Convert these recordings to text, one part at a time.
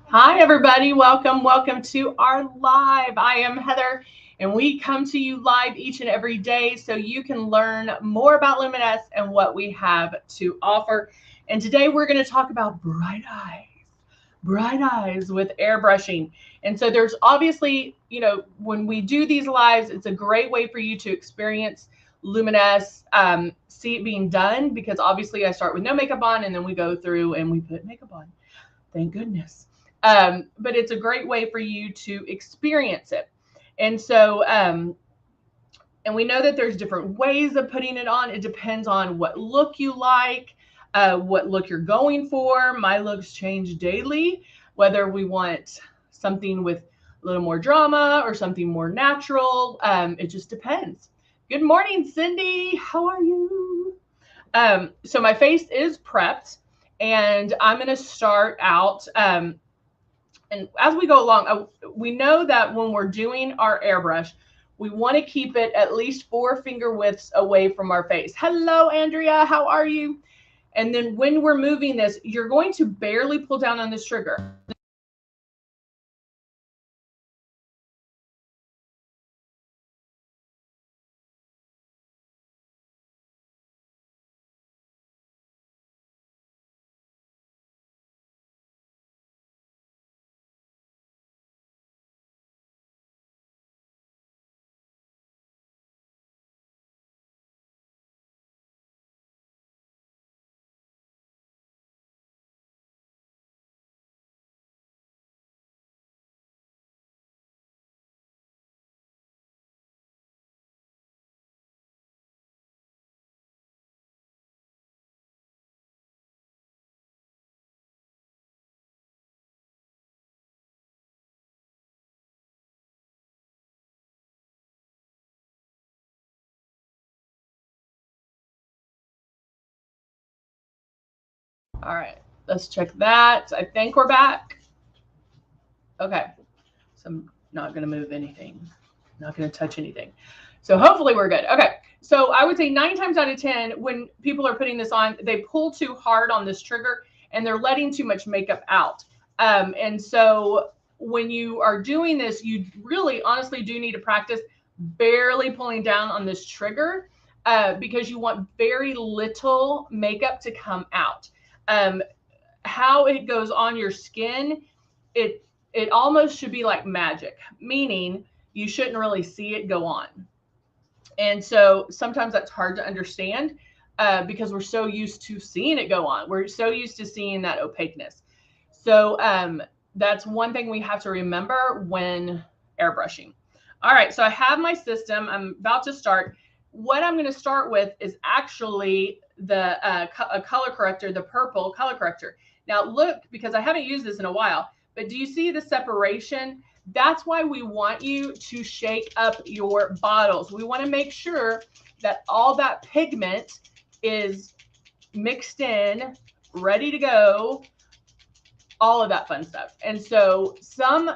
Hi, everybody. Welcome to our live. I am Heather, and we come to you live each and every day so you can learn more about Luminess and what we have to offer. And today we're going to talk about bright eyes with airbrushing. And so there's obviously, when we do these lives, it's a great way for you to experience Luminess, see it being done, because obviously I start with no makeup on and then we go through and we put makeup on. Thank goodness. But it's a great way for you to experience it. And so, and we know that there's different ways of putting it on. It depends on what look you like, what look you're going for. My looks change daily, whether we want something with a little more drama or something more natural. It just depends. Good morning, Cindy. How are you? So my face is prepped, and I'm going to start out. And as we go along, we know that when we're doing our airbrush, we want to keep it at least 4 finger widths away from our face. Hello, Andrea. How are you? And then when we're moving this, you're going to barely pull down on this trigger. All right, let's check that. I think we're back. Okay, so I'm not going to move anything, not going to touch anything. So hopefully we're good. Okay, so I would say 9 times out of 10, when people are putting this on, they pull too hard on this trigger and they're letting too much makeup out. And so when you are doing this, you really honestly do need to practice barely pulling down on this trigger, because you want very little makeup to come out. How it goes on your skin, it almost should be like magic, meaning you shouldn't really see it go on. And so sometimes that's hard to understand, because we're so used to seeing it go on. We're so used to seeing that opaqueness. So that's one thing we have to remember when airbrushing. All right, so I have my system. I'm about to start. What I'm going to start with is actually the a color corrector, the purple color corrector. Now look, because I haven't used this in a while, but do you see the separation? That's why we want you to shake up your bottles. We want to make sure that all that pigment is mixed in, ready to go, all of that fun stuff. And so some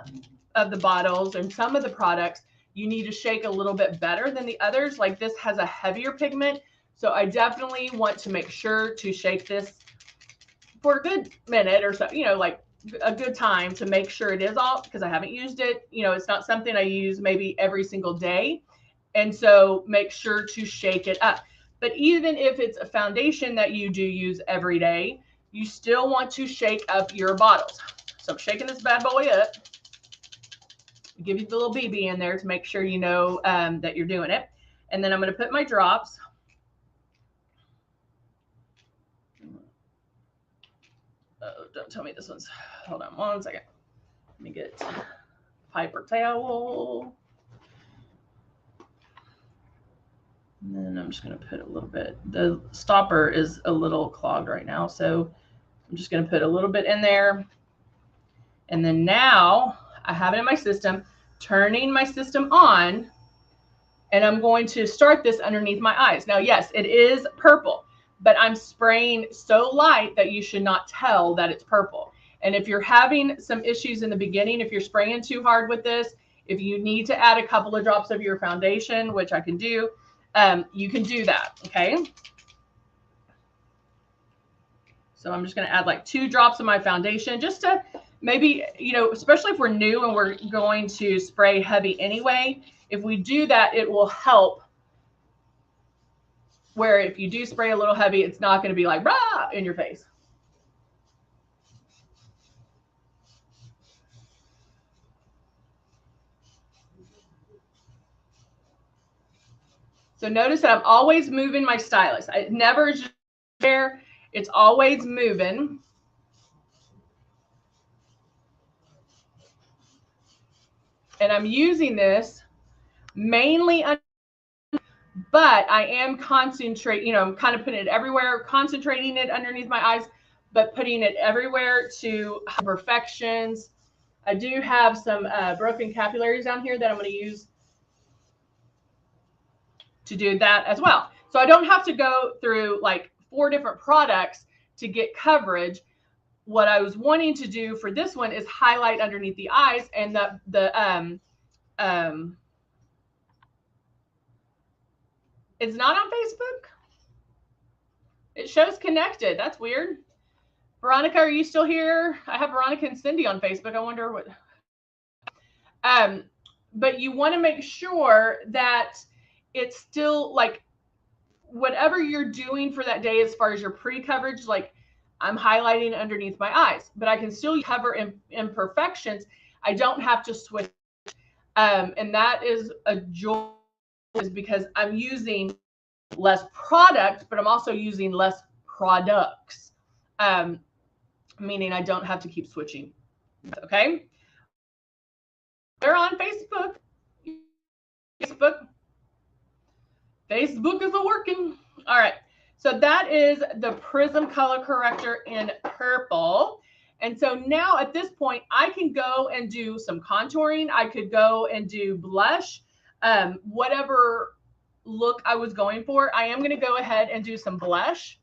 of the bottles and some of the products, you need to shake a little bit better than the others. Like this has a heavier pigment. So I definitely want to make sure to shake this for a good minute or so, like a good time to make sure it is all, because I haven't used it. It's not something I use maybe every single day. And so make sure to shake it up. But even if it's a foundation that you do use every day, you still want to shake up your bottles. So I'm shaking this bad boy up. Give you the little BB in there to make sure you know that you're doing it. And then I'm going to put my drops. Oh, don't tell me this one's, hold on 1 second. Let me get paper towel. And then I'm just going to put a little bit. The stopper is a little clogged right now, so I'm just going to put a little bit in there. And then now I have it in my system, turning my system on, and I'm going to start this underneath my eyes. Now, yes, it is purple, but I'm spraying so light that you should not tell that it's purple. And if you're having some issues in the beginning, if you're spraying too hard with this, if you need to add a couple of drops of your foundation, which I can do, you can do that, okay? So I'm just going to add like 2 drops of my foundation just to maybe, you know, especially if we're new and we're going to spray heavy anyway, if we do that, it will help. Where if you do spray a little heavy, it's not going to be like rah in your face. So notice that I'm always moving my stylus. I never just there. It's always moving. And I'm using this mainly, but I am concentrating, you know, I'm kind of putting it everywhere, concentrating it underneath my eyes, but putting it everywhere to imperfections. I do have some broken capillaries down here that I'm going to use to do that as well. So I don't have to go through like 4 different products to get coverage. What I was wanting to do for this one is highlight underneath the eyes, and it's not on Facebook. It shows connected. That's weird. Veronica, are you still here? I have Veronica and Cindy on Facebook. I wonder what. But you want to make sure that it's still like whatever you're doing for that day as far as your pre-coverage, like I'm highlighting underneath my eyes, but I can still cover imperfections. I don't have to switch. And that is a joy, is because I'm using less product, but I'm also using less products, meaning I don't have to keep switching. Okay. They're on Facebook. Facebook is a working. All right. So that is the Prism color corrector in purple. And so now at this point, I can go and do some contouring. I could go and do blush, whatever look I was going for. I am going to go ahead and do some blush.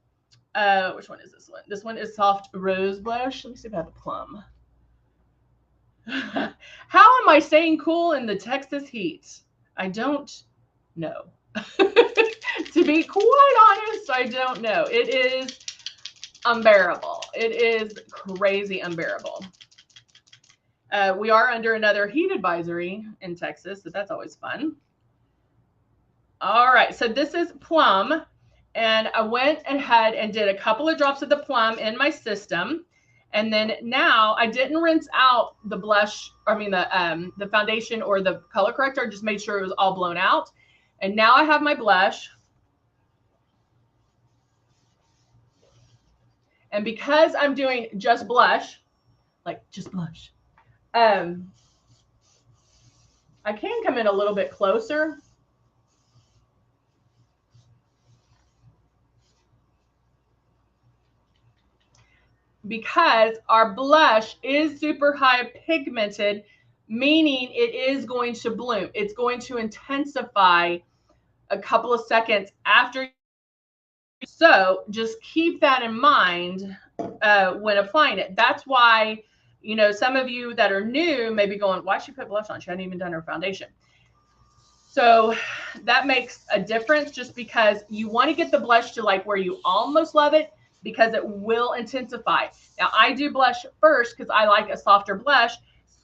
Which one is this one? This one is soft rose blush. Let me see if I have a plum. How am I staying cool in the Texas heat? I don't know. To be quite honest, I don't know. It is unbearable. It is crazy unbearable. We are under another heat advisory in Texas, so that's always fun. All right, so this is plum, and I went ahead and did a couple of drops of the plum in my system. And then now I didn't rinse out the blush, the foundation or the color corrector. I just made sure it was all blown out. And now I have my blush. And because I'm doing just blush, like just blush, I can come in a little bit closer. Because our blush is super high pigmented, meaning it is going to bloom. It's going to intensify a couple of seconds after. So just keep that in mind when applying it. That's why, you know, some of you that are new may be going, why she put blush on? She hadn't even done her foundation. So that makes a difference, just because you want to get the blush to like where you almost love it, because it will intensify. Now I do blush first because I like a softer blush.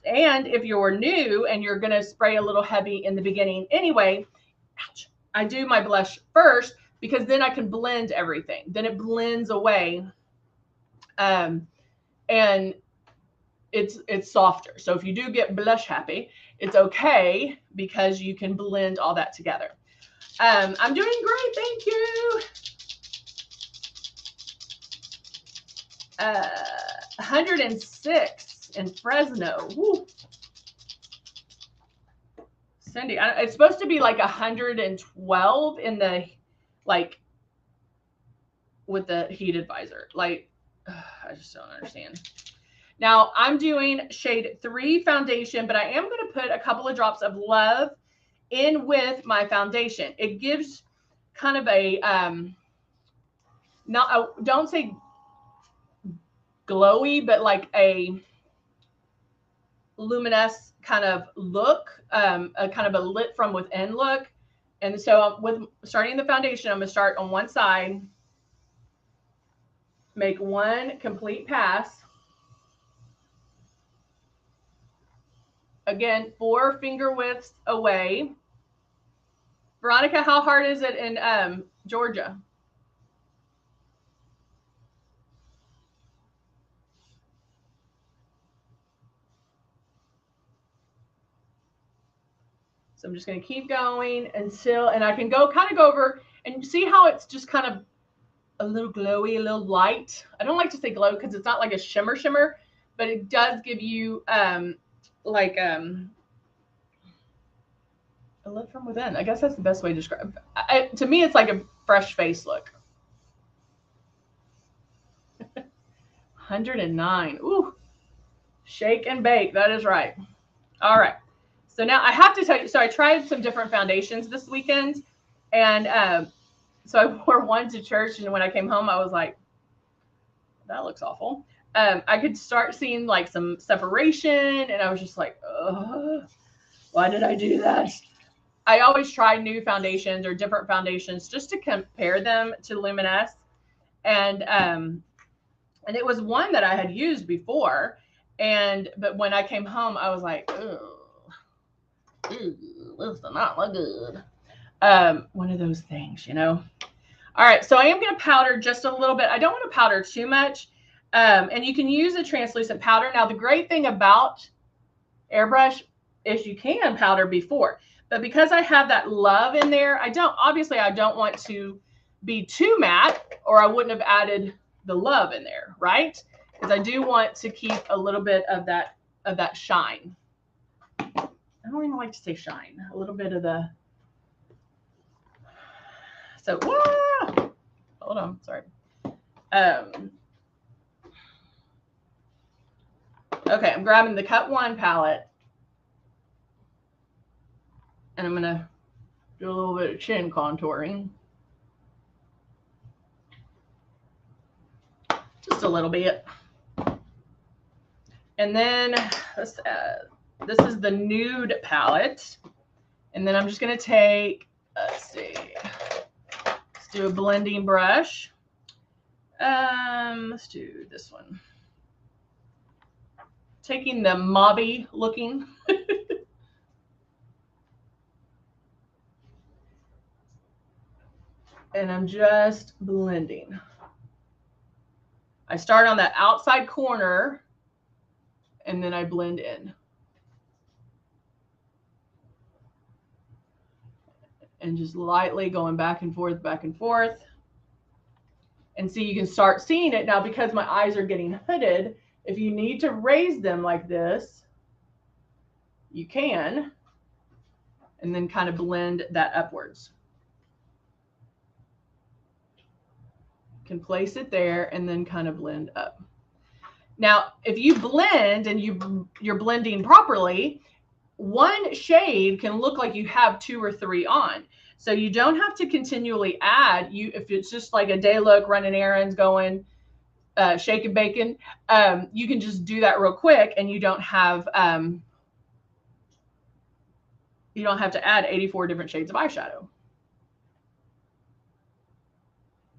And if you're new and you're going to spray a little heavy in the beginning anyway, I do my blush first, because then I can blend everything. Then it blends away, and it's softer. So if you do get blush happy, it's okay, because you can blend all that together. I'm doing great, thank you. 106 in Fresno. Woo. Cindy, it's supposed to be like 112 in the, like, with the heat advisor. Like, I just don't understand. Now I'm doing shade 3 foundation, but I am going to put a couple of drops of Love in with my foundation. It gives kind of a, don't say glowy, but like a luminous kind of look, a kind of a lit from within look. And so with starting the foundation, I'm going to start on one side. make one complete pass. Again, 4 finger widths away. Veronica, how hard is it in Georgia? So I'm just going to keep going until, and I can go kind of go over and see how it's just kind of a little glowy, a little light. I don't like to say glow because it's not like a shimmer, but it does give you like a look from within. I guess that's the best way to describe it. To me, it's like a fresh face look. 109. Ooh, shake and bake. That is right. All right. So now I have to tell you, so I tried some different foundations this weekend, and so I wore one to church, and when I came home, I was like, that looks awful. I could start seeing like some separation, and I was just like, why did I do that? I always try new foundations or different foundations just to compare them to Luminess, and it was one that I had used before, but when I came home, I was like, this does not look good. One of those things, you know. All right, so I am going to powder just a little bit. I don't want to powder too much, and you can use a translucent powder. Now, the great thing about Airbrush is you can powder before, but because I have that love in there, I don't want to be too matte, or I wouldn't have added the love in there, right? Because I do want to keep a little bit of that shine. I don't even like to say shine. A little bit of the. So, hold on, sorry. Okay, I'm grabbing the Cut 1 palette, and I'm gonna do a little bit of chin contouring. Just a little bit. And then this is the nude palette. And then I'm just going to take, let's do a blending brush. Let's do this one. Taking the mauve looking. And I'm just blending. I start on that outside corner, and then I blend in. And just lightly going back and forth, back and forth. And see, you can start seeing it now because my eyes are getting hooded. If you need to raise them like this, you can. And then kind of blend that upwards. You can place it there and then kind of blend up. Now, if you blend and you're blending properly, one shade can look like you have 2 or 3 on. So you don't have to continually add. If it's just like a day look, running errands, going, shaking bacon, you can just do that real quick, and you don't have to add 84 different shades of eyeshadow,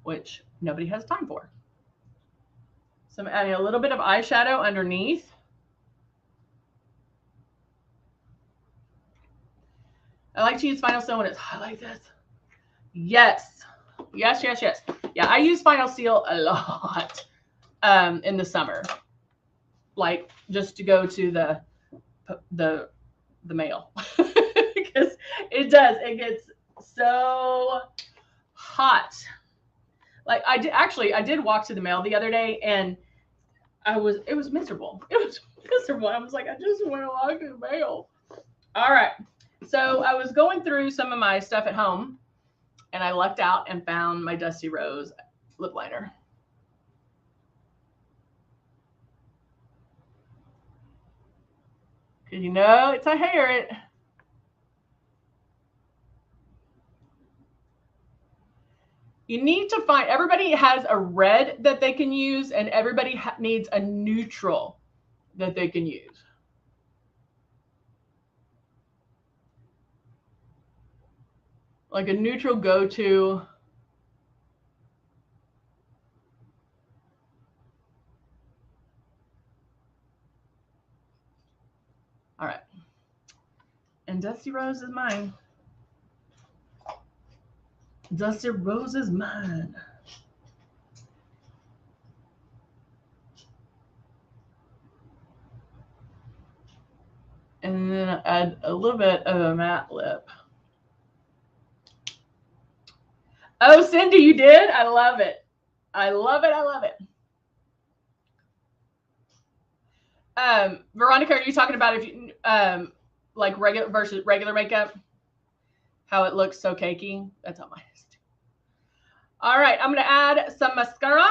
which nobody has time for. So I'm adding a little bit of eyeshadow underneath. I like to use Final Seal when it's hot like this. Yes. Yes, yes, yes. Yeah, I use Final Seal a lot in the summer. Like just to go to the mail. Because it gets so hot. Like I did walk to the mail the other day, and it was miserable. It was miserable. I was like, I just want to walk to the mail. All right. So I was going through some of my stuff at home, and I lucked out and found my Dusty Rose lip liner. Because you know it's a hair. You need to find, everybody has a red that they can use, and everybody needs a neutral that they can use. Like a neutral go-to. All right. And Dusty Rose is mine. Dusty Rose is mine. And then add a little bit of a matte lip. Oh, Cindy, you did? I love it. I love it. I love it. Veronica, are you talking about if you like regular versus regular makeup? How it looks so cakey? That's how mine is. All right, I'm going to add some mascara.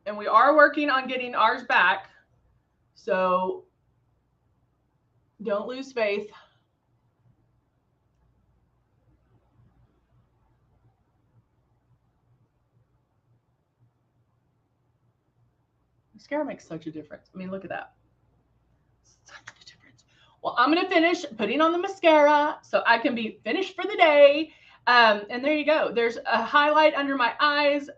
And we are working on getting ours back. So don't lose faith. Mascara makes such a difference. I mean, look at that. Such a difference. Well, I'm going to finish putting on the mascara so I can be finished for the day. And there you go. There's a highlight under my eyes.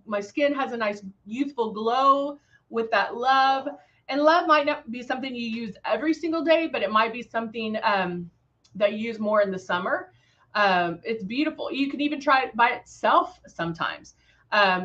My skin has a nice youthful glow with that love. And love might not be something you use every single day, but it might be something that you use more in the summer. It's beautiful. You can even try it by itself sometimes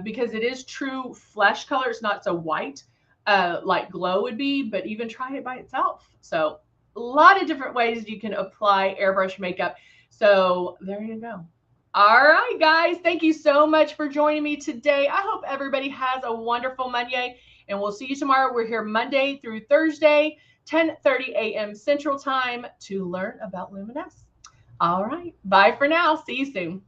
because it is true flesh color. It's not so white like glow would be, but even try it by itself. So a lot of different ways you can apply airbrush makeup. So there you go. All right, guys. Thank you so much for joining me today. I hope everybody has a wonderful Monday, and we'll see you tomorrow. We're here Monday through Thursday, 10:30 a.m. Central Time to learn about Luminess. All right. Bye for now. See you soon.